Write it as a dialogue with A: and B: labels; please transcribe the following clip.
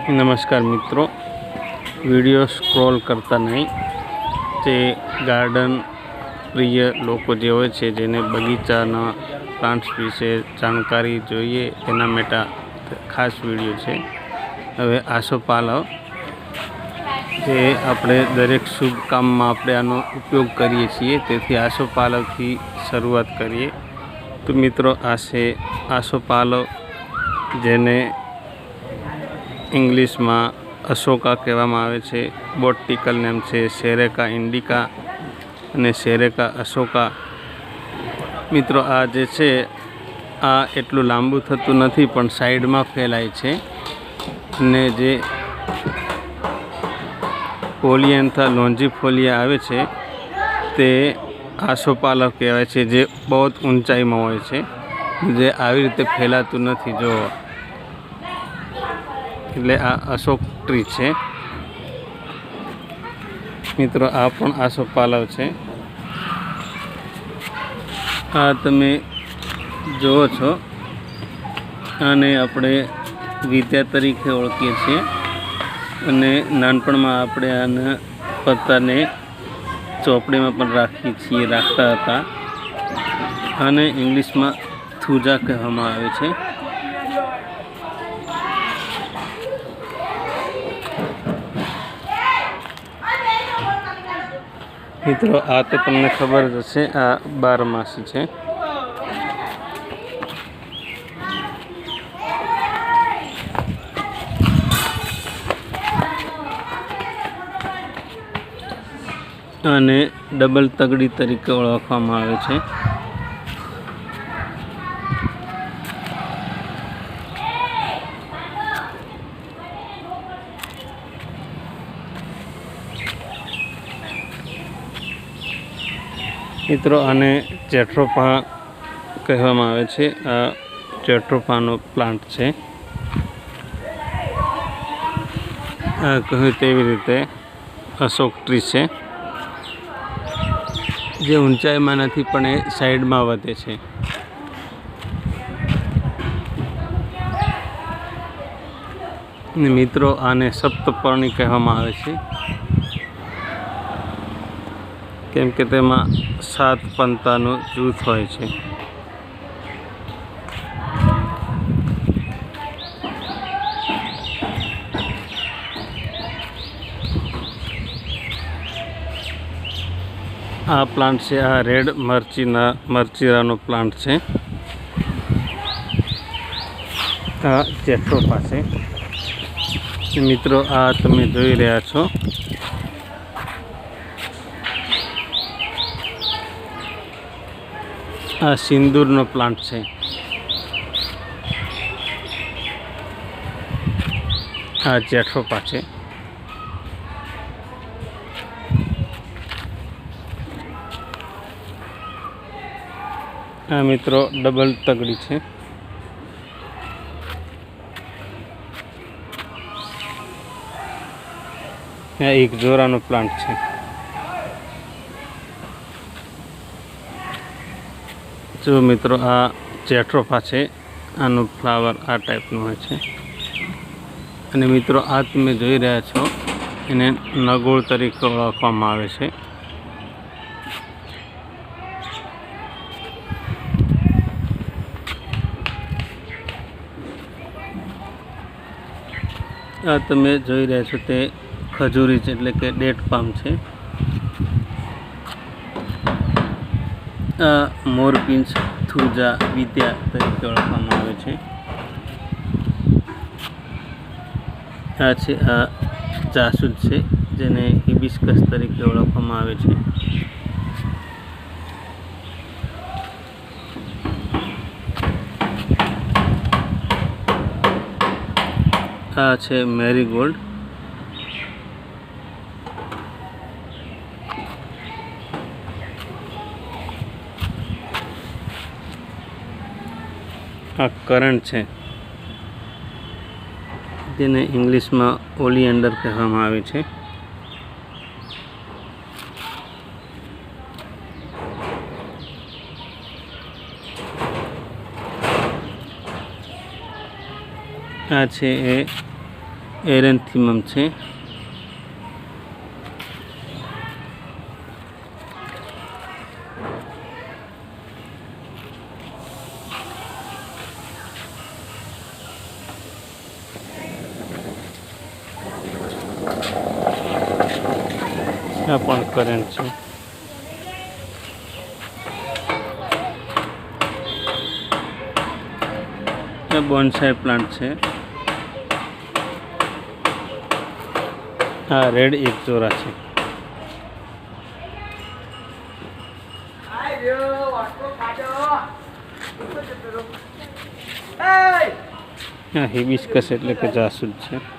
A: नमस्कार मित्रों, video scroll करता नहीं जे गार्डन प्रिय लोग जे होय छे जेने बगीचाना प्लांट्स विषे जानकारी जोईए तेना मेटा खास वीडियो छे। हवे आसोपालव जे आपणे दरेक शुभ काम में आपणे आनो उपयोग करीए छीए, तेथी आसोपालवथी शरूआत करीए। तो मित्रों, आसोपालव जेने इंग्लिश में अशोका कहेवामां आवे छे, बोटिकल नेम छे सेरेका इंडिका अने सेरेका अशोका। मित्रों, आ जे छे आ एटलुं लांबू थतुं नथी पण साइड में फैलाय छे ने जे पोलिएंथा लॉन्जिफोलिया आवे छे ते आसोपालव कहेवाय छे, जे बहुत ऊंचाई में होय छे, जे आवी रीते फैलातुं नथी। जो એટલે આ અશોક ટ્રી છે મિત્રો। આ પણ આસોપાલવ છે। આ તમે જોવો છો, આને આપણે વિદ્યા તરીકે ઓળખીએ છીએ અને નાનપણમાં આપણે આના પત્તાને ચોપડીમાં પણ રાખતા હતા। આને ઇંગ્લિશમાં થૂજા કહેવામાં આવે છે। मित्रों, आ तो तमने खबर ज छे, आ 12मासी छे। आने डबल तगड़ी तरीके ओळखवामां आवे छे। मित्रों, आने जेट्रोफा कहेवामां आवे छे। आ जेट्रोफानो प्लांट छे। आ कहे तेवी रीते अशोक ट्री छे, जे ऊंचाई में नथी पण ए साइड में वधे छे। मित्रों, आने सप्तपर्णी कहेवामां आवे छे, केम के तेमां 7 पंतानुं जूथ होय छे। आ प्लांट छे, आ रेड मरचीरानो प्लांट छे। आ जेट्रोफा छे। मित्रों, आ तमे जोई रह्या छो, आ सिंदूरनो प्लांट छे। आ जेट्रोफा छे। आ मित्रों डबल तगड़ी छे। आ एक जोरानो प्लांट छे। जो मित्रों, आ जेट्रोफा छे, आनु फ्लावर आ टाइपनुं होय छे। अने मित्रों, आ तमे जोई रह्या छो, एने नगोळ तरीके ओळखवामां आवे छे। आ तमे जोई रह्या छो ते खजूरी एटले के डेट पाम छे। आ मोरपींछ थूजा विद्या तरीके ओळखवामां आवे छे। आ छे आ जासूद छे, जेने हिबिस्कस तरीके ओळखवामां आवे छे। आ छे मेरीगोल्ड। आ करंट छे, जेने इंग्लिश में ओलिएंडर कहेवामां आवे छे। आ छे ए એરેન્થિમમ છે. આ પણ કરન્ટ છે. આ બોન્સાઈ પ્લાન્ટ છે. આ રેડ એક્ઝોરા છે. આ હિબિસ્કસ એટલે કે જાસૂદ છે.